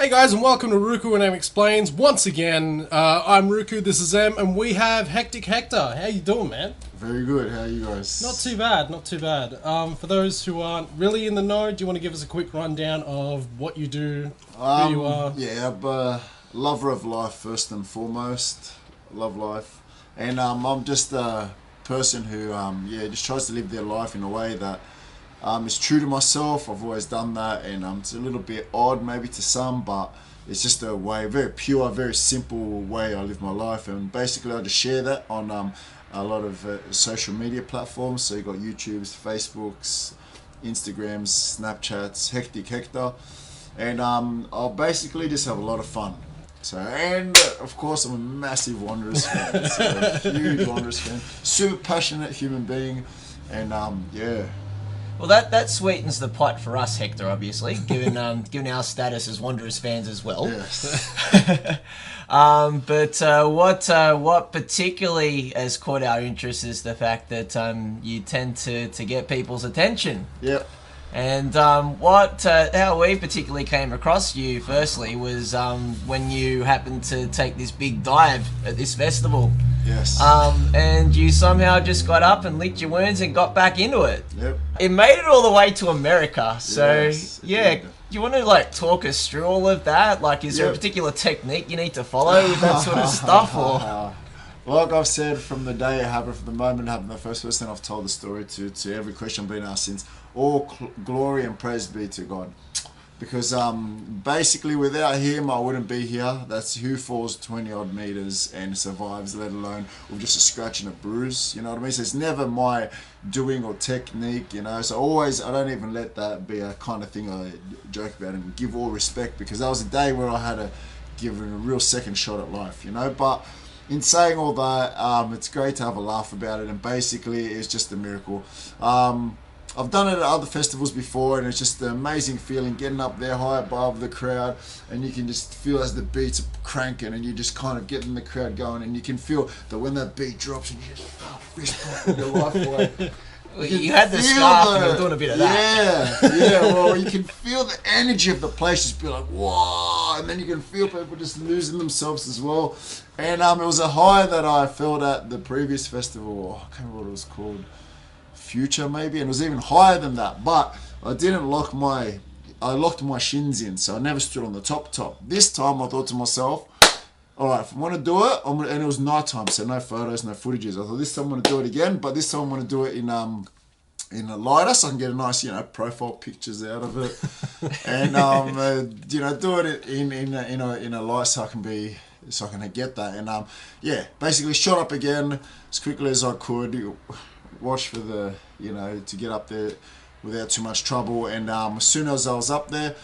Hey guys, and welcome to Ruku and Em Explains. Once again, I'm Ruku, this is Em, and we have Hektik Hektor. How you doing, man? Very good. How are you guys? Not too bad, not too bad. For those who aren't really in the know, do you want to give us a quick rundown of what you do, who you are? Yeah, I'm a lover of life first and foremost. Love life, and I'm just a person who just tries to live their life in a way that is true to myself. I've always done that, and it's a little bit odd maybe to some, but it's just a way, very pure, very simple way I live my life. And basically I just share that on a lot of social media platforms. So you got YouTubes, Facebooks, Instagrams, Snapchats, Hektik Hektor, and I'll basically just have a lot of fun. So, and of course I'm a massive Wanderers fan, so a huge Wanderers fan, super passionate human being, and yeah. Well, that sweetens the pot for us, Hector, obviously, given our status as Wanderers fans as well. Yes. But what particularly has caught our interest is the fact that you tend to get people's attention. Yep. And how we particularly came across you, firstly, was when you happened to take this big dive at this festival. Yes. And you somehow just got up and licked your wounds and got back into it. Yep. It made it all the way to America. So, Yes, yeah, did. do you want to talk us through all of that? Is there a Yep. particular technique you need to follow with that sort of stuff? Or Like I've said, from the day it happened, from the moment it happened, the first person I've told the story to every question I've been asked since, all glory and praise be to God. Because basically without him I wouldn't be here. That's who falls 20 odd meters and survives, let alone with just a scratch and a bruise, you know what I mean? So it's never my doing or technique, you know. So always, I don't even let that be a kind of thing I joke about, and give all respect, because that was a day where I had to give it a real second shot at life, you know. But in saying all that, it's great to have a laugh about it, and basically it's just a miracle. I've done it at other festivals before, and it's just an amazing feeling getting up there high above the crowd, and you can just feel as the beats are cranking, and you just kind of getting the crowd going, and you can feel that when that beat drops and you just fist pumping your life away. you had the scarf and you were doing a bit of that. Yeah, well, you can feel the energy of the place just be like, whoa, and then you can feel people just losing themselves as well. And it was a high that I felt at the previous festival. I can't remember what it was called. Future maybe, and it was even higher than that, but I locked my shins in, so I never stood on the top. This time I thought to myself, alright, if I want to do it, and it was night time, so no photos, no footages. I thought this time I'm going to do it again, but this time I'm going to do it in a lighter, so I can get a nice, profile pictures out of it, and do it in a light, so I can get that, and basically shot up again as quickly as I could. Watch for the, to get up there without too much trouble. And as soon as I was up there,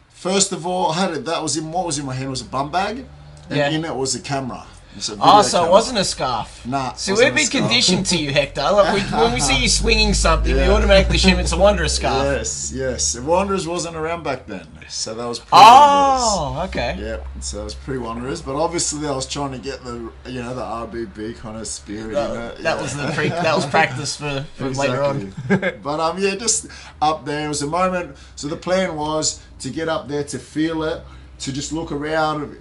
first of all, what was in my hand was a bum bag, and in it was a camera. So it wasn't a scarf. Nah. So we've been conditioned to you, Hector. When we see you swinging something, we automatically assume it's a Wanderers scarf. Yes. The Wanderers wasn't around back then, so that was pre-Wanderers. Okay. Yeah, so it was pre-Wanderers, but obviously I was trying to get the, the RBB kind of spirit in it. That was practice for later on. But just up there, it was a moment. So the plan was to get up there, to feel it, to just look around.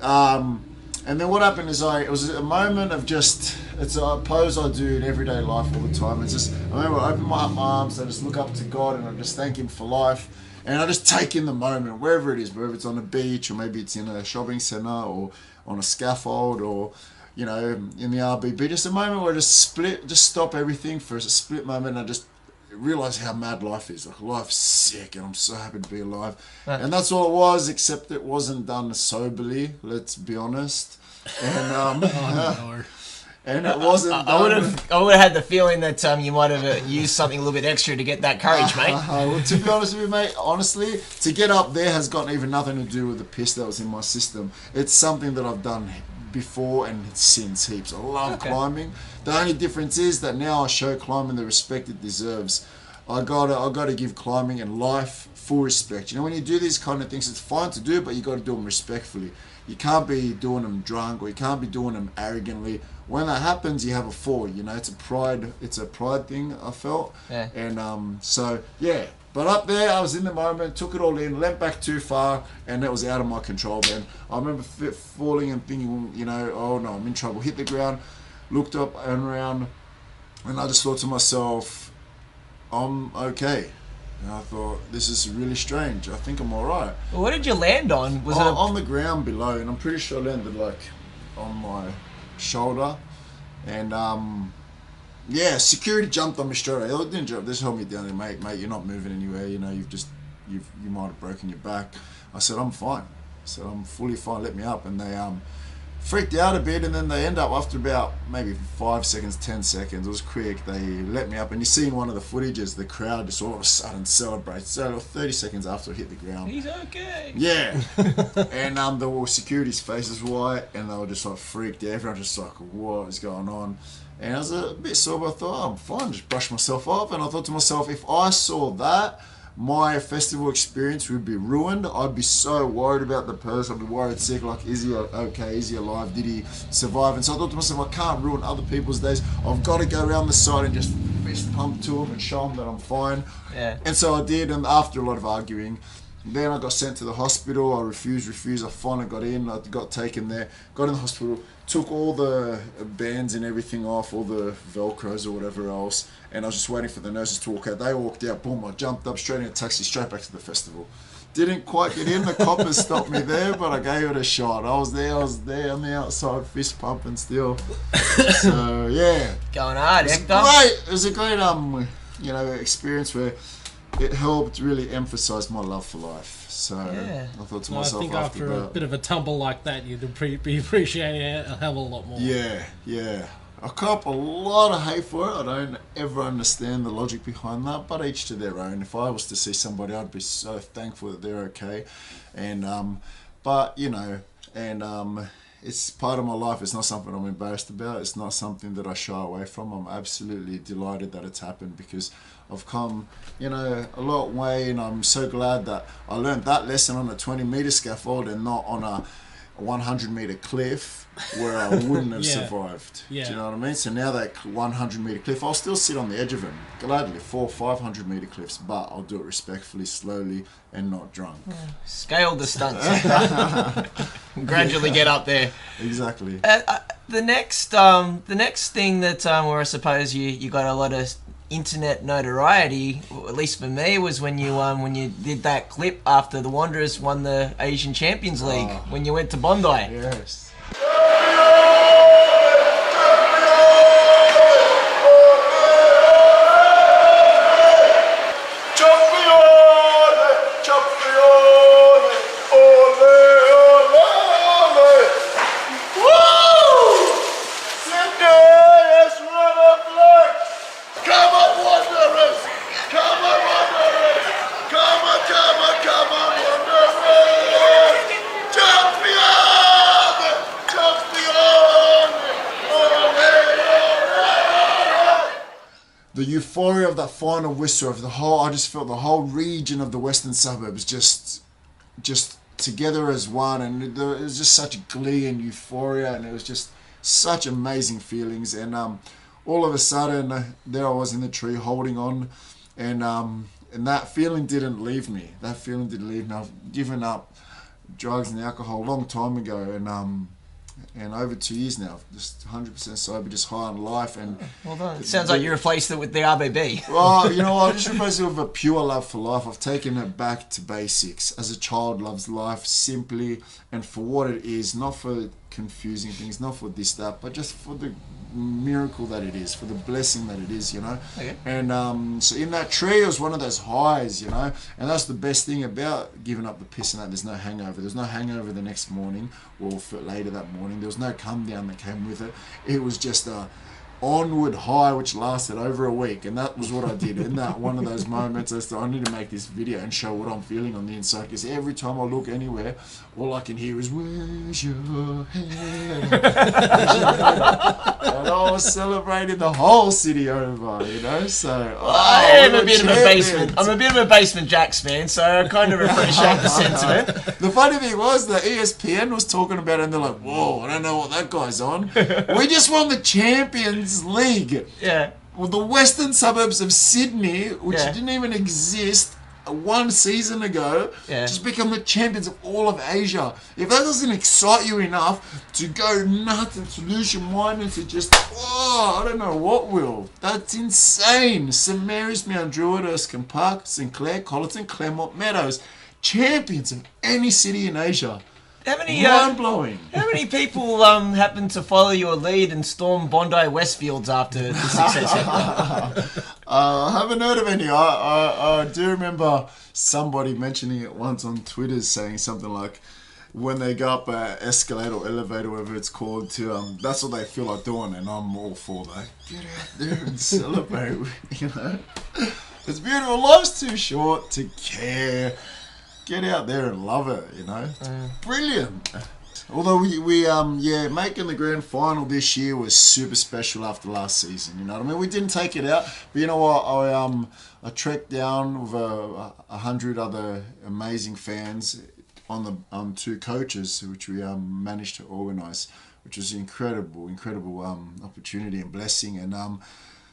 And then what happened is it was a moment of it's a pose I do in everyday life all the time. It's just, I remember I open my arms, I just look up to God, and I just thank Him for life. And I just take in the moment, wherever it is, whether it's on a beach, or maybe it's in a shopping centre, or on a scaffold, or, in the RBB. Just a moment where I just stop everything for a split moment, and I just realise how mad life is. Like, life's sick, and I'm so happy to be alive. And that's all it was, except it wasn't done soberly, let's be honest. And and it wasn't I would have had the feeling that you might have used something a little bit extra to get that courage, mate. Well, to be honest with you, mate, honestly, to get up there has got even nothing to do with the piss that was in my system. It's something that I've done before and since heaps. I love climbing. The only difference is that now I show climbing the respect it deserves. I gotta give climbing and life full respect. When you do these kind of things, it's fine to do, but you got to do them respectfully. You can't be doing them drunk, or you can't be doing them arrogantly. When that happens, you have a fall. It's a pride thing, I felt. Yeah. And But up there, I was in the moment, took it all in, leant back too far, and it was out of my control then. I remember falling and thinking, you know, oh no, I'm in trouble. Hit the ground, looked up and around, and I just thought to myself, I'm okay. And I thought, this is really strange. I think I'm alright. Well, what did you land on? Was it on the ground below, and I'm pretty sure I landed like on my shoulder. And yeah, security jumped on me straight away. They didn't jump, they just held me down and mate, you're not moving anywhere, you know, you might have broken your back. I said, I'm fine. I said, I'm fully fine, let me up. And they freaked out a bit, and then they end up after about maybe 5 seconds, 10 seconds, it was quick, they let me up. And you see in one of the footages, the crowd just all of a sudden celebrates. So 30 seconds after I hit the ground. He's okay. Yeah. And the security's faces white, and they were just like freaked out. Everyone just like, what is going on? And I was a bit sober. I thought, oh, I'm fine, just brushed myself off. And I thought to myself, if I saw that, my festival experience would be ruined. I'd be so worried about the person. I'd be worried sick, like, is he okay? Is he alive? Did he survive? And so I thought to myself, I can't ruin other people's days. I've got to go around the side and just fist pump to them and show them that I'm fine. Yeah. And so I did, and after a lot of arguing, then I got sent to the hospital. I refused. I finally got in. I got taken there. Got in the hospital. Took all the bands and everything off, all the Velcros or whatever else. And I was just waiting for the nurses to walk out. They walked out. Boom! I jumped up straight in a taxi, straight back to the festival. Didn't quite get in. The coppers stopped me there, but I gave it a shot. I was there on the outside, fist pumping still. So yeah, Going hard, Hector. It was a great you know, experience where it helped really emphasise my love for life. So Yeah. I thought to I myself think after after a that, bit of a tumble like that, you'd be appreciating it a hell of a lot more. yeah. I cop a lot of hate for it. I don't ever understand the logic behind that, but each to their own. If I was to see somebody, I'd be so thankful that they're okay. And but you know, and it's part of my life. It's not something I'm embarrassed about. It's not something that I shy away from. I'm absolutely delighted that it's happened, because I've come, you know, a long way, and I'm so glad that I learned that lesson on a 20-meter scaffold and not on a 100-meter cliff where I wouldn't have survived. Yeah. Do you know what I mean? So now that 100-meter cliff, I'll still sit on the edge of it, gladly, 400-500-meter cliffs, but I'll do it respectfully, slowly, and not drunk. Scale the stunts. Gradually get up there. Exactly. The next thing that where I suppose you got a lot of internet notoriety, or at least for me, was when you did that clip after the Wanderers won the Asian Champions League when you went to Bondi. Yes. The euphoria of that final whistle of the whole, I just felt the whole region of the western suburbs just together as one, and it was just such glee and euphoria, and it was just such amazing feelings. And all of a sudden, there I was in the tree holding on, and that feeling didn't leave me. I've given up drugs and alcohol a long time ago, and over 2 years now, just 100% sober, just high on life. And well done. It sounds like you replaced it with the RBB. Well, you know, I just replaced it with a pure love for life. I've taken it back to basics. As a child loves life simply and for what it is, not for confusing things, not for this, that, but just for the miracle that it is, for the blessing that it is, you know. Okay. And so in that tree, it was one of those highs, you know, and that's the best thing about giving up the piss and that. There's no hangover. There's no hangover the next morning or for later that morning. There was no come down that came with it. It was just a onward high which lasted over a week, and that was what I did in that one of those moments. I need to make this video and show what I'm feeling on the inside, because every time I look anywhere, all I can hear is "Where's your head?" And I was celebrating the whole city over, you know. So I'm a bit of a basement Jacks fan, so I kind of appreciate the sentiment. The funny thing was that ESPN was talking about it, and they're like, "Whoa, I don't know what that guy's on." We just won the Champions League. Yeah. Well, the western suburbs of Sydney, which Yeah. didn't even exist one season ago, Yeah. just become the champions of all of Asia. If that doesn't excite you enough to go nuts and to lose your mind and to just, I don't know what will. That's insane. St Mary's, Mount Druitt, Erskine Park, St Clair, Colleton, Claremont Meadows, champions of any city in Asia. How many mind-blowing. How many people happen to follow your lead and storm Bondi Westfields after the success? I haven't heard of any. I do remember somebody mentioning it once on Twitter, saying something like, when they go up an escalator or elevator, whatever it's called, to that's what they feel like doing, and I'm all for that. Get out there and celebrate, you know. It's beautiful. Life's too short to care. Get out there and love it, you know. Brilliant. Although making the grand final this year was super special after last season. You know what I mean? We didn't take it out, but you know what? I trekked down with 100 other amazing fans on the 2 coaches, which we managed to organise, which was incredible opportunity and blessing. And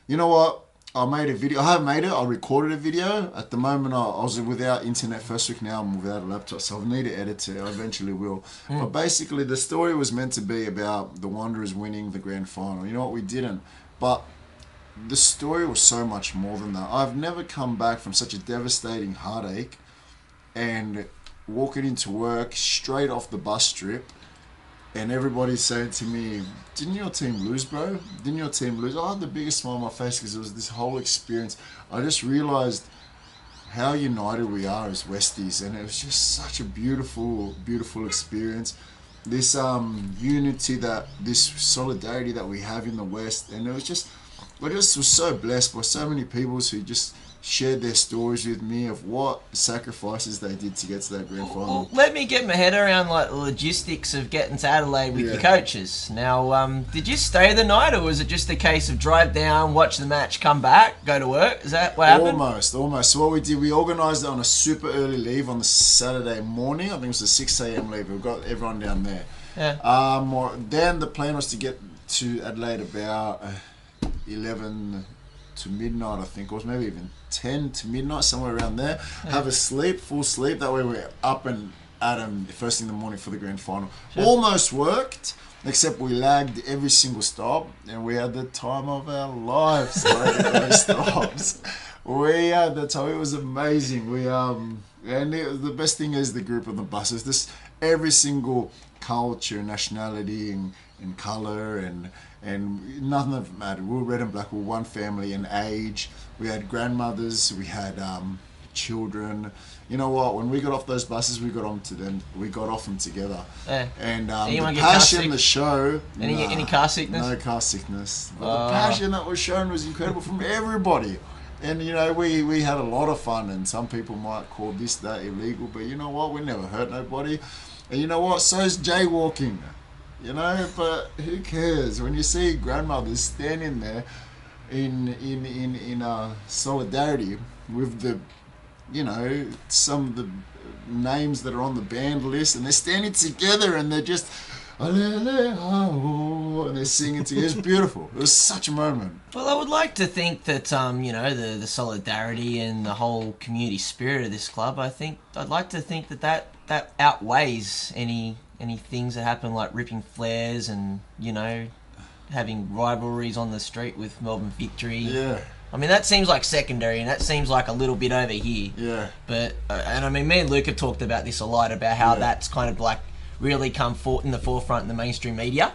you know what? I made a video. I haven't made it. I recorded a video. At the moment, I was without internet first week. Now I'm without a laptop, so I need to edit it. I eventually will. But basically, the story was meant to be about the Wanderers winning the grand final. You know what? We didn't. But the story was so much more than that. I've never come back from such a devastating heartache and walking into work straight off the bus strip, and everybody's saying to me, didn't your team lose, bro? Didn't your team lose? I had the biggest smile on my face because it was this whole experience. I just realised how united we are as Westies, and it was just such a beautiful experience. This unity, this solidarity that we have in the West, and it was just, I just was so blessed by so many people who just shared their stories with me of what sacrifices they did to get to that grand final. Well, let me get my head around like the logistics of getting to Adelaide with your coaches. Now, did you stay the night, or was it just a case of drive down, watch the match, come back, go to work? Is that what happened? Almost. So what we did, we organised it on a super early leave on the Saturday morning. I think it was a 6 a.m. leave. We got everyone down there. Yeah. Then the plan was to get to Adelaide about 11 to midnight, I think, or maybe even 10 to midnight, somewhere around there. Have a full sleep. That way we're up and at 'em first thing in the morning for the grand final. Sure. Almost worked, except we lagged every single stop, and we had the time of our lives. Those stops. We had the time. It was amazing. And the best thing is the group on the buses. This every single culture, nationality, and colour, and nothing of it mattered. We were red and black. We were one family in age. We had grandmothers. We had children. You know what? When we got off those buses, we got off them together. Yeah. And the passion, the show. Any car sickness? No car sickness. But the passion that was shown was incredible from everybody. And you know, we had a lot of fun. And some people might call this, that illegal, but you know what? We never hurt nobody. And you know what? So's jaywalking. You know, but who cares when you see grandmothers standing there in solidarity with the, you know, some of the names that are on the band list, and they're standing together and they're just and they're singing together. It's beautiful. It was such a moment. Well, I would like to think that you know, the solidarity and the whole community spirit of this club. I'd like to think that outweighs any things that happen, like ripping flares and, you know, having rivalries on the street with Melbourne Victory. Yeah. I mean, that seems like secondary, and that seems like a little bit over here. Yeah. But, and I mean, me and Luke have talked about this a lot, about how that's kind of like really come in the forefront in the mainstream media.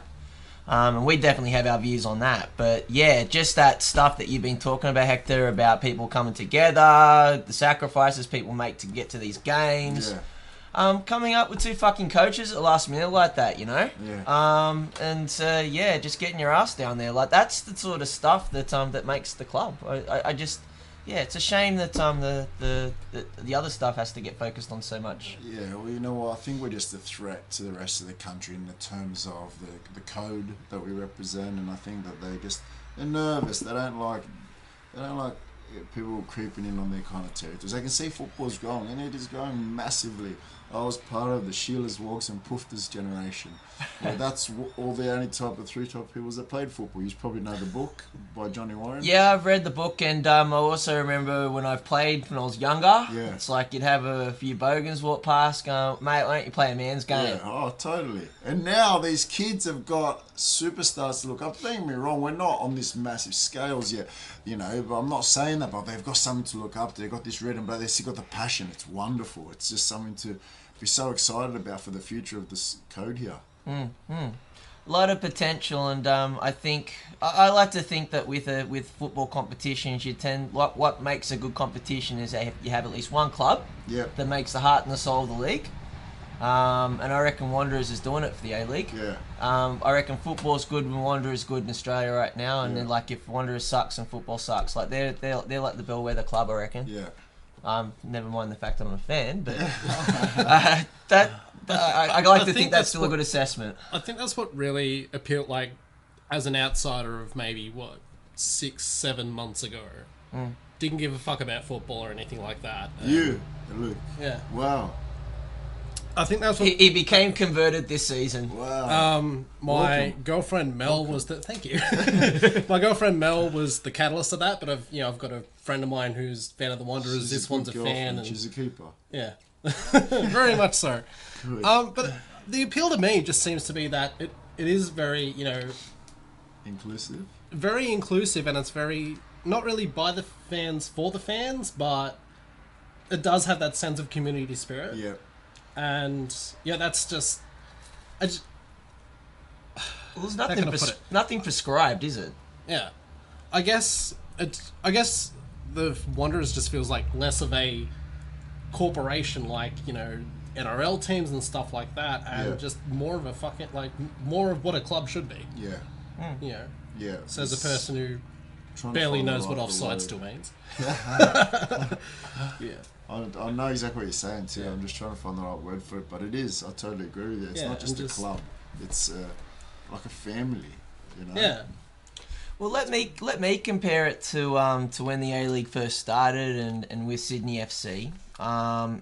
And we definitely have our views on that. But yeah, just that stuff that you've been talking about, Hector, about people coming together, the sacrifices people make to get to these games. Yeah. Coming up with 2 fucking coaches at the last minute like that, you know? Yeah. Just getting your ass down there. Like, that's the sort of stuff that makes the club. I just, it's a shame that the other stuff has to get focused on so much. Yeah, well, you know what? I think we're just a threat to the rest of the country in the terms of the code that we represent, and I think that they're nervous. They don't like people creeping in on their kind of territories. They can see Footpaws growing, and it is growing massively. I was part of the Sheila's, Wogs and Poofters generation. Well, that's all the only three type of people that played football. You probably know the book by Johnny Warren. Yeah, I've read the book, and I also remember when I played when I was younger. Yeah. It's like you'd have a few bogans walk past, going, "Mate, why don't you play a man's game?" Yeah, oh, totally. And now these kids have got superstars to look up. Don't get me wrong, we're not on this massive scales yet, you know, but I'm not saying that, but they've got something to look up to. They've got this red and black, they've still got the passion. It's wonderful. It's just something to be so excited about for the future of this code here. A lot of potential, and I think I like to think that with football competitions, you tend what makes a good competition is that you have at least one club that makes the heart and the soul of the league. And I reckon Wanderers is doing it for the A-League. Yeah. I reckon football's good when Wanderers good in Australia right now, and then like if Wanderers sucks and football sucks, like they're like the bellwether club, I reckon. Yeah. Never mind the fact that I'm a fan, but I like to think that's still a good assessment. I think that's what really appealed, like, as an outsider of maybe, 6-7 months ago. Didn't give a fuck about football or anything like that. Luke. Yeah. Wow. I think that's what... He became converted this season. Wow. My girlfriend Mel was the... Thank you. My girlfriend Mel was the catalyst of that, but I've got a friend of mine who's a fan of the Wanderers. This one's a fan. And she's a keeper. Yeah. Very much so. Good. But the appeal to me just seems to be that it is very, inclusive. Very inclusive, and it's very... Not really by the fans for the fans, but it does have that sense of community spirit. Yeah. And that's just... Well, there's nothing prescribed, is it? Yeah. I guess the Wanderers just feels like less of a corporation like, NRL teams and stuff like that, and just more of a fucking, like, more of what a club should be. Yeah. Yeah. Says a person who barely knows what offside still means. Yeah. I know exactly what you're saying too. I'm just trying to find the right word for it, but it is. I totally agree with you. It's not just a club. It's like a family, Yeah. Well, let me compare it to when the A-League first started and with Sydney FC. And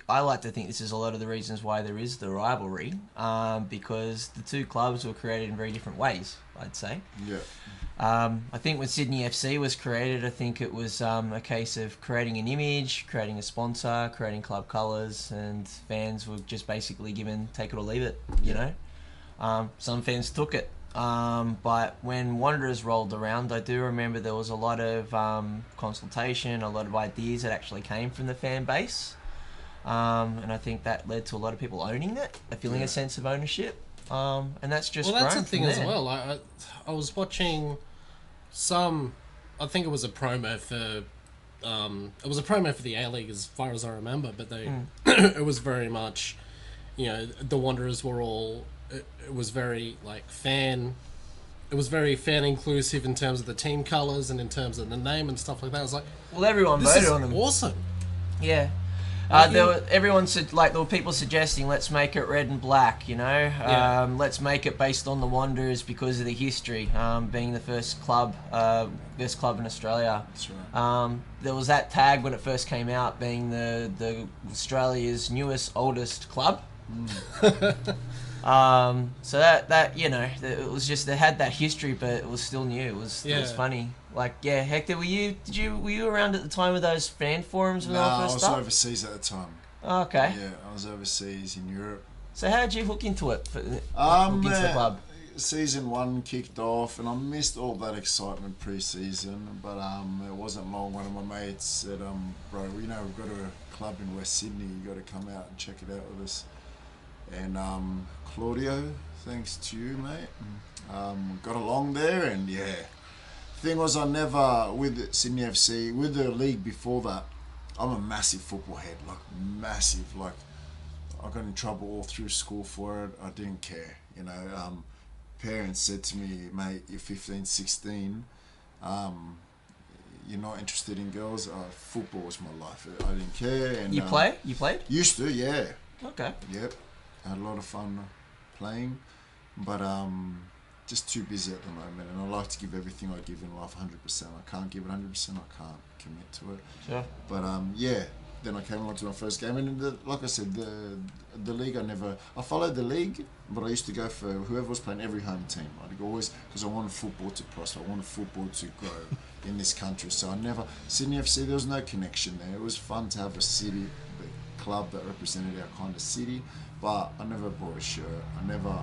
I like to think this is a lot of the reasons why there is the rivalry, because the two clubs were created in very different ways, I'd say. Yeah. I think when Sydney FC was created, I think it was a case of creating an image, creating a sponsor, creating club colours, and fans were just basically given take it or leave it, you know. Some fans took it. But when Wanderers rolled around, I do remember there was a lot of consultation, a lot of ideas that actually came from the fan base. And I think that led to a lot of people owning it, feeling a sense of ownership. And that's just that's the grown thing from as there. well. I was watching I think it was a promo for the A-League as far as I remember, but it was very much, the Wanderers were all, it was very very fan inclusive in terms of the team colours and in terms of the name and stuff like that. I was like, Well, everyone this voted is on them. awesome. Yeah. There were people suggesting let's make it red and black, let's make it based on the Wanderers because of the history, being the first club in Australia. That's right. There was that tag when it first came out, being the Australia's newest, oldest club. So that it was just, they had that history, but it was still new. It was funny. Hector, were you around at the time of those fan forums when No, all I first was started? overseas at the time. Oh, okay. Yeah, I was overseas in Europe. So how did you hook into it? Hook into the club? Season 1 kicked off, and I missed all that excitement pre-season. But it wasn't long. One of my mates said, "Bro, we've got a club in West Sydney. You got to come out and check it out with us." And Claudio, thanks to you, mate, got along there, and thing was, I never, with Sydney FC, with the league before that, I'm a massive football head, massive, I got in trouble all through school for it. I didn't care, parents said to me, "Mate, you're 15, 16, you're not interested in girls." Football was my life. I didn't care. And You played? Used to, yeah. Okay. Yep, had a lot of fun playing, but just too busy at the moment, and I like to give everything I give in life 100%. I can't give it 100%, I can't commit to it. Sure. But then I came along to my first game, and like I said, the league I followed the league, but I used to go for whoever was playing every home team. I'd always, because I wanted football to prosper, I wanted football to grow in this country. So Sydney FC, there was no connection there. It was fun to have a club that represented our kind of city, but I never bought a shirt. I never,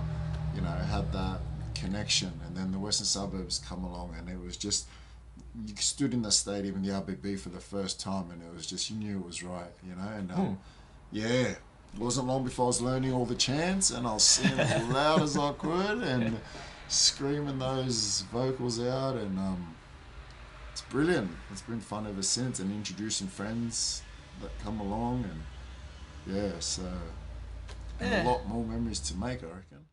had that connection. And then the Western Suburbs come along, and it was just, you stood in the stadium in the RBB for the first time, and it was just, you knew it was right, and it wasn't long before I was learning all the chants, and I was singing as loud as I could and screaming those vocals out, and it's brilliant. It's been fun ever since, and introducing friends that come along, and so and a lot more memories to make, I reckon.